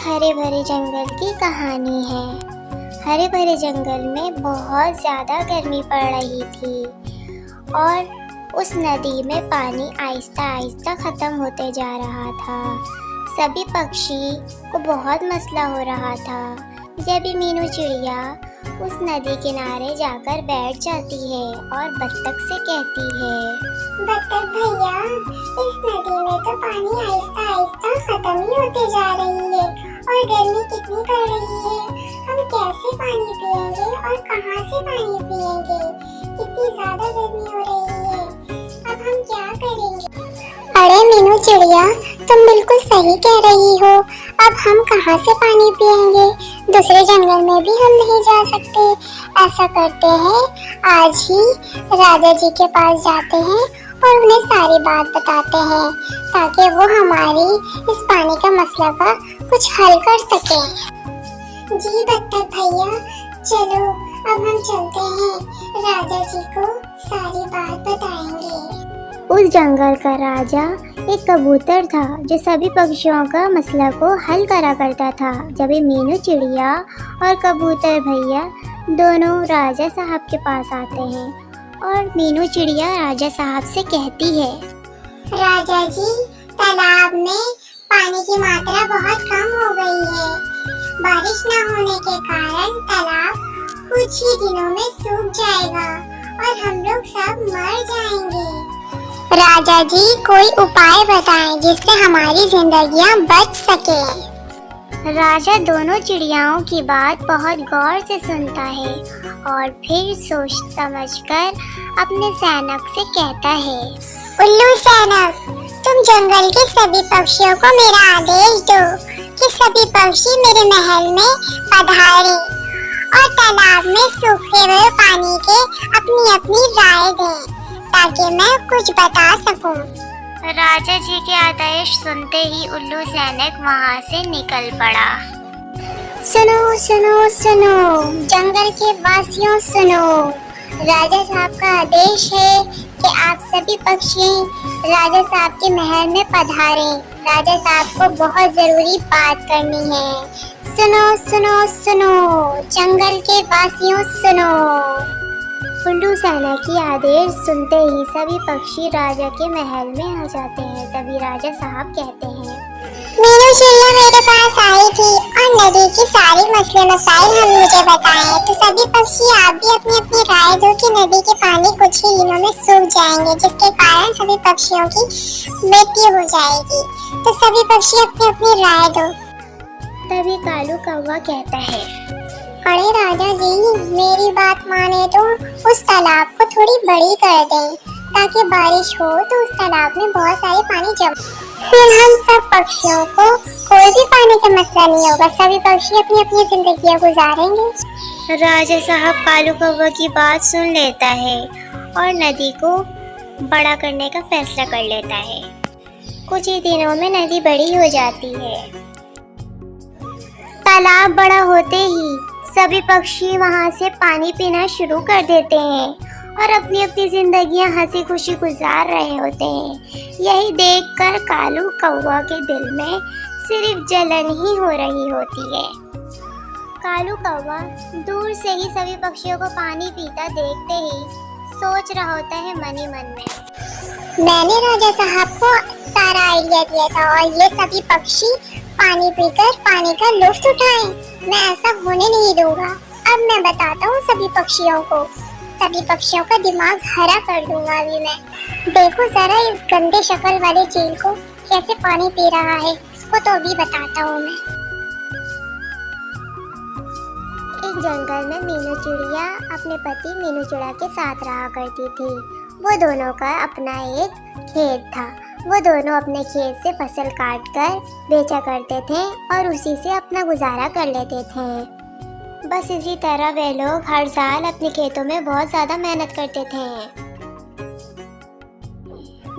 हरे भरे जंगल की कहानी है। हरे भरे जंगल में बहुत ज़्यादा गर्मी पड़ रही थी और उस नदी में पानी आहिस्ता आहिस्ता ख़त्म होते जा रहा था। सभी पक्षी को बहुत मसला हो रहा था। जब मीनू चिड़िया उस नदी किनारे जाकर बैठ जाती है और बत्तख से कहती है, बत्तख भैया, इस नदी में तो पानी आहिस्ता आहिस्ता खत्म ही होते जा रही है और गर्मी कितनी पड़ रही है। हम कैसे पानी पिएंगे और कहाँ से पानी पिएंगे? कितनी ज्यादा गर्मी हो रही है। अब हम क्या करेंगे? अरे मीनू चिड़िया, तुम बिल्कुल सही कह रही हो। अब हम कहाँ से पानी पिएंगे? दूसरे जंगल में भी हम नहीं जा सकते। ऐसा करते हैं, आज ही राजा जी के पास जाते हैं और उन्हें सारी बात बताते हैं ताकि वो हमारी इस पानी का मसला का कुछ हल कर सके। जी बत्तख भैया, चलो अब हम चलते हैं, राजा जी को सारी बात बताएंगे। उस जंगल का राजा एक कबूतर था जो सभी पक्षियों का मसला को हल करा करता था। जब मीनू चिड़िया और कबूतर भैया दोनों राजा साहब के पास आते हैं और मीनू चिड़िया राजा साहब से कहती है, राजा जी, तालाब में पानी की मात्रा बहुत कम हो गई है। बारिश न होने के कारण तालाब कुछ ही दिनों में सूख जाएगा और हम लोग सब मर जाएंगे। राजा जी, कोई उपाय बताएं जिससे हमारी जिंदगियां बच सके। राजा दोनों चिड़ियाओं की बात बहुत गौर से सुनता है और फिर सोच समझकर अपने सैनिक से कहता है, उल्लू सैनिक, तुम जंगल के सभी पक्षियों को मेरा आदेश दो कि सभी पक्षी मेरे महल में पधारें और तालाब में सूखे हुए पानी के अपनी अपनी राय दें ताकि मैं कुछ बता सकूं। राजा जी के आदेश सुनते ही उल्लू सैनिक वहां से निकल पड़ा। सुनो सुनो सुनो, जंगल के वासियों सुनो, राजा साहब का आदेश है कि आप सभी पक्षी राजा साहब के महल में पधारें। राजा साहब को बहुत जरूरी बात करनी है। सुनो सुनो सुनो, जंगल के वासियों सुनो। उल्लू सेना की आदेश सुनते ही सभी पक्षी राजा के महल में आ जाते हैं। तभी राजा साहब कहते हैं, मीनू चिड़िया मेरे पास आई थी और नदी की सारी मसले मसाइल हम मुझे बताएं। तो सभी पक्षी आप भी अपनी अपनी राय दो कि नदी के पानी कुछ ही दिनों में सूख जाएंगे जिसके कारण सभी पक्षियों की मृत्यु हो जाएगी। तो सभी पक्षी अपनी अपनी राय दो। तभी कालू कौवा कहता है, अरे राजा जी, मेरी बात माने तो उस तालाब को थोड़ी बड़ी कर दें ताकि बारिश हो तो उस तालाब में बहुत सारे पानी फिर हम सब पक्षियों को कोई भी पानी का मसला नहीं होगा। सभी पक्षी अपनी अपनी जिंदगियां गुजारेंगे। राजा साहब कालू कौवा की बात सुन लेता है और नदी को बड़ा करने का फैसला कर लेता है। कुछ ही दिनों में नदी बड़ी हो जाती है। तालाब बड़ा होते ही सभी पक्षी वहां से पानी पीना शुरू कर देते हैं और अपनी अपनी जिंदगियां हंसी खुशी गुजार रहे होते हैं। यही देखकर कालू कौवा के दिल में सिर्फ जलन ही हो रही होती है। कालू कौवा दूर से ही सभी पक्षियों को पानी पीता देखते ही सोच रहा होता है मन ही मन में, मैंने राजा साहब को सारा आइडिया दिया था और ये सभी पक्षी पानी पीकर पानी का लुत्फ उठाएं। मैं ऐसा होने नहीं दूंगा। अब मैं बताता हूँ सभी पक्षियों को, सभी पक्षियों का दिमाग हरा कर दूंगा अभी मैं। देखो जरा इस गंदे शक्ल वाले चील को कैसे पानी पी रहा है, उसको तो अभी बताता हूँ मैं। एक जंगल में मीनू चिड़िया अपने पति मीनू चिड़ा के साथ रहा करती थी। वो दोनों का अपना एक खेत था। वो दोनों अपने खेत से फसल काट कर बेचा करते थे और उसी से अपना गुजारा कर लेते थे। बस इसी तरह वे लोग हर साल अपने खेतों में बहुत ज़्यादा मेहनत करते थे।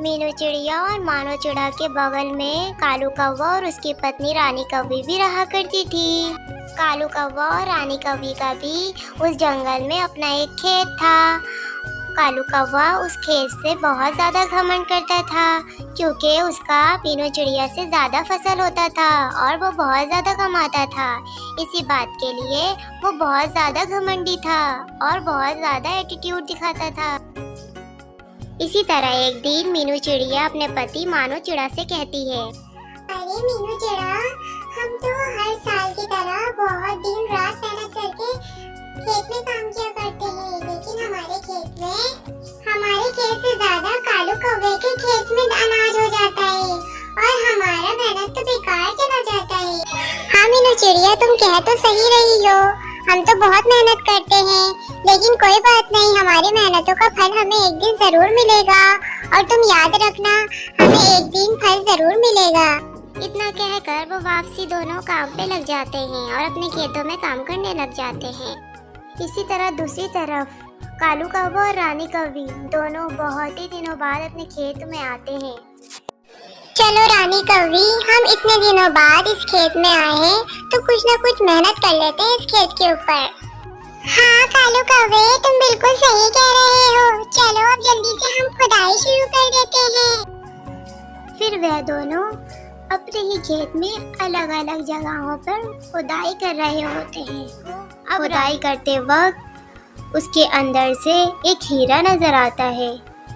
मीनू चिड़िया और मानो चिड़ा के बगल में कालू कौवा और उसकी पत्नी रानी कौवी भी रहा करती थी। कालू कौवा और रानी कौवी का भी उस जंगल में अपना एक खेत था। कालू कौवा उस खेत से बहुत ज़्यादा घमंड करता था, क्योंकि उसका मीनू चिड़िया से ज़्यादा फसल होता था और वो बहुत ज़्यादा कमाता था। इसी बात के लिए वो बहुत ज़्यादा घमंडी था और बहुत ज़्यादा एटीट्यूड दिखाता था। इसी तरह एक दिन मीनू चिड़िया अपने पति मानो चिड़ा से कहती है, अरे मीनू चिड़ा, हम तो हर साल की तरह बहुत दिन रात मेहनत करके खेत में काम किया करते हैं, लेकिन हमारे खेत से ज्यादा कालू कौवे के खेत में अनाज हो जाता है और हमारा मेहनत तो बेकार चला जाता है। हाँ मीनू चिड़िया, तुम कह तो सही रही हो, हम तो बहुत मेहनत करते हैं, लेकिन कोई बात नहीं, हमारी मेहनतों का फल हमें एक दिन जरूर मिलेगा और तुम याद रखना, हमें एक दिन फल जरूर मिलेगा। इतना कहकर वो वापसी दोनों काम पे लग जाते हैं और अपने खेतों में काम करने लग जाते हैं। इसी तरह दूसरी तरफ कालू कौवा और रानी कौवी दोनों बहुत ही दिनों बाद अपने खेत में आते हैं। चलो रानी कौवी, हम इतने दिनों बाद इस खेत में आए हैं, तो कुछ न कुछ मेहनत कर लेते हैं इस खेत के ऊपर। हाँ कालू कौवे, तुम बिल्कुल सही कह रहे हो, चलो अब जल्दी से हम खुदाई शुरू कर देते हैं। फिर वह दोनों अपने ही खेत में अलग अलग जगहों पर खुदाई कर रहे होते हैं। अब खुदाई करते वक्त उसके अंदर से एक हीरा नजर आता है।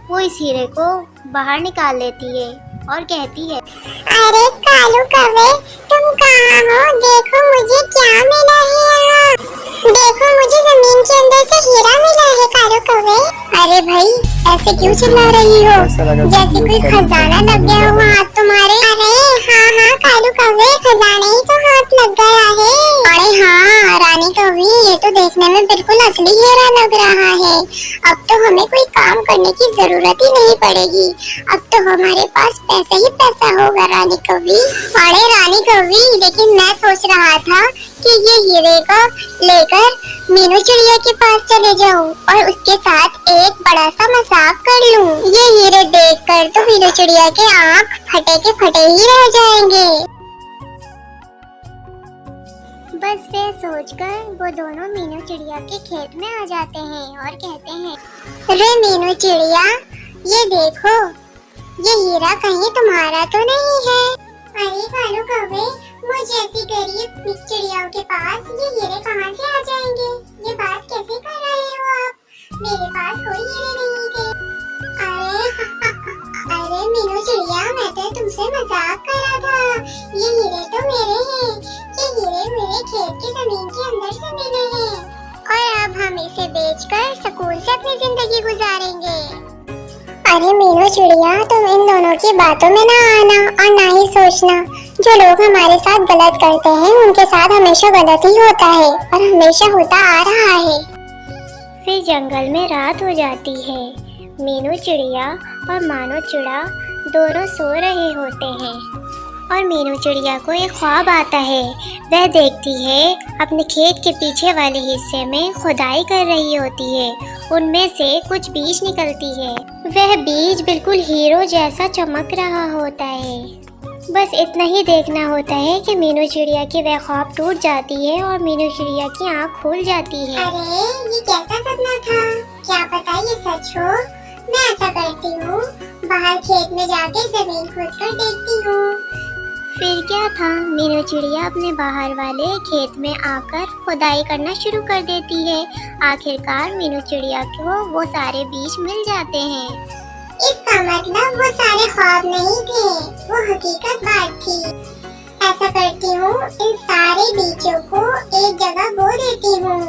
वो इस हीरे को बाहर निकाल लेती है और कहती है, अरे कालू कौवे, तुम कहाँ हो? देखो मुझे क्या मिला है यहाँ। देखो मुझे जमीन के अंदर से हीरा मिला है कालू कौवे। अरे भाई, ऐसे क्यों चिल्ला रही हो, जैसे कोई खजाना लग गया हो हाथ तुम्हारे। अरे हाँ कालू कौवे, खजाने ही तो हाथ लग गया है। अरे हाँ रानी कौवी, ये तो देखने में बिल्कुल असली हीरा लग रहा है। अब तो हमें कोई काम करने की जरूरत ही नहीं पड़ेगी, अब तो हमारे पास पैसा ही पैसा होगा रानी कौवी। अरे रानी कौवी, लेकिन मैं सोच रहा था कि ये हीरे को लेकर मीनू चिड़िया के पास चले जाऊं और उसके साथ एक बड़ा सा मजाक कर लूं। ये हीरे देखकर तो मीनू चिड़िया के आँख फटे के फटे ही रह जाएंगे। बस वे सोचकर वो दोनों मीनू चिड़िया के खेत में आ जाते हैं और कहते हैं, अरे मीनू चिड़िया, ये देखो, ये हीरा कहीं तुम्हारा तो नहीं है। अरे कालू कौवे, मुझ जैसी गरीब चिड़ियाओं के पास ये हीरे कहाँ से आ जाएंगे? ये बात कैसे कर रहे हो आप? मेरे पास कोई हीरे नहीं थे। अरे मीनू चिड़िया, मैं तो तुमसे मजाक कर रहा था। ये हीरे तो मेरे हैं, ये हीरे मेरे खेत की जमीन के अंदर से मिले हैं और अब हम इसे बेचकर सुकून से अपनी जिंदगी गुजारेंगे। अरे मीनू चिड़िया, तुम इन दोनों की बातों में ना आना और ना ही सोचना। जो लोग हमारे साथ गलत करते हैं उनके साथ हमेशा गलत ही होता है और हमेशा होता आ रहा है। फिर जंगल में रात हो जाती है। मीनू चिड़िया और मानो चिड़ा दोनों सो रहे होते हैं और मीनू चिड़िया को एक ख्वाब आता है। वह देखती है अपने खेत के पीछे वाले हिस्से में खुदाई कर रही होती है। उनमें से कुछ बीज निकलती है। वह बीज बिल्कुल हीरो जैसा चमक रहा होता है। बस इतना ही देखना होता है कि मीनू चिड़िया की वह ख्वाब टूट जाती है और मीनू चिड़िया की आँख खुल जाती है। अरे ये कैसा सपना था? क्या पता ये सच हो। मैं ऐसा करती हूँ, बाहर खेत में जाके जमीन खोद कर देखती हूँ। फिर क्या था, मीनू चिड़िया अपने बाहर वाले खेत में आकर खुदाई करना शुरू कर देती है। आखिरकार मीनू चिड़िया को वो सारे बीज मिल जाते हैं। इसका मतलब वो सारे ख्वाब नहीं थे, वो हकीकत बात थी। ऐसा करती हूँ, इन सारे बीजों को एक जगह बो देती हूँ।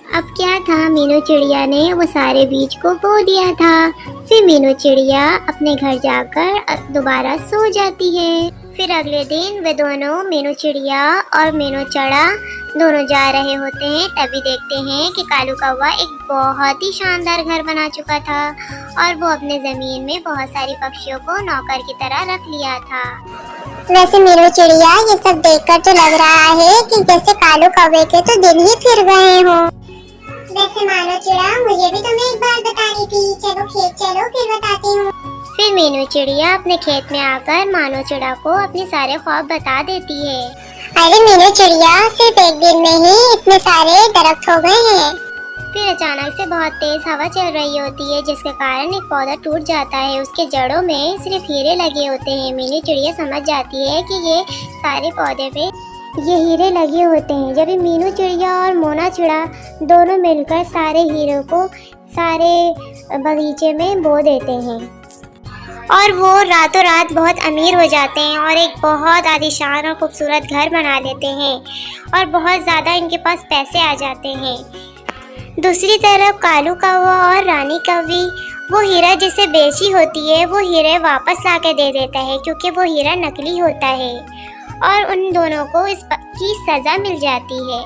अब क्या था, मीनू चिड़िया ने वो सारे बीज को बो दिया था। फिर मीनू चिड़िया अपने घर जाकर दोबारा सो जाती है। फिर अगले दिन वे दोनों मीनू चिड़िया और मीनू चड़ा दोनों जा रहे होते हैं। तभी देखते हैं कि कालू कौवा एक बहुत ही शानदार घर बना चुका था और वो अपने जमीन में बहुत सारी पक्षियों को नौकर की तरह रख लिया था। वैसे मीनू चिड़िया, ये सब देखकर तो लग रहा है कि जैसे कालू कौवे के तो दिन ही फिर गए हों। वैसे मानो चिड़ा, मुझे भी तुम्हें एक बात बतानी थी। चलो खेत चलो, फिर बताती हूँ। फिर मीनू चिड़िया अपने खेत में आकर मानो चिड़ा को अपने सारे ख्वाब बता देती है। अरे मीनू चिड़िया, सिर्फ एक दिन में ही इतने सारे दरख्त हो गए हैं। फिर अचानक से बहुत तेज हवा चल रही होती है, जिसके कारण एक पौधा टूट जाता है। उसके जड़ों में सिर्फ हीरे लगे होते हैं। मीनू चिड़िया समझ जाती है कि ये सारे पौधे पे ये हीरे लगे होते हैं। जब ये मीनू चिड़िया और मोना चिड़ा दोनों मिलकर सारे हीरों को सारे बगीचे में बो देते हैं और वो रातों रात बहुत अमीर हो जाते हैं और एक बहुत आलीशान और खूबसूरत घर बना लेते हैं और बहुत ज़्यादा इनके पास पैसे आ जाते हैं। दूसरी तरफ कालू कौवा और रानी कौवी वो हीरा जिसे बेची होती है वो हीरे वापस ला के दे देता है, क्योंकि वो हीरा नकली होता है और उन दोनों को की सज़ा मिल जाती है।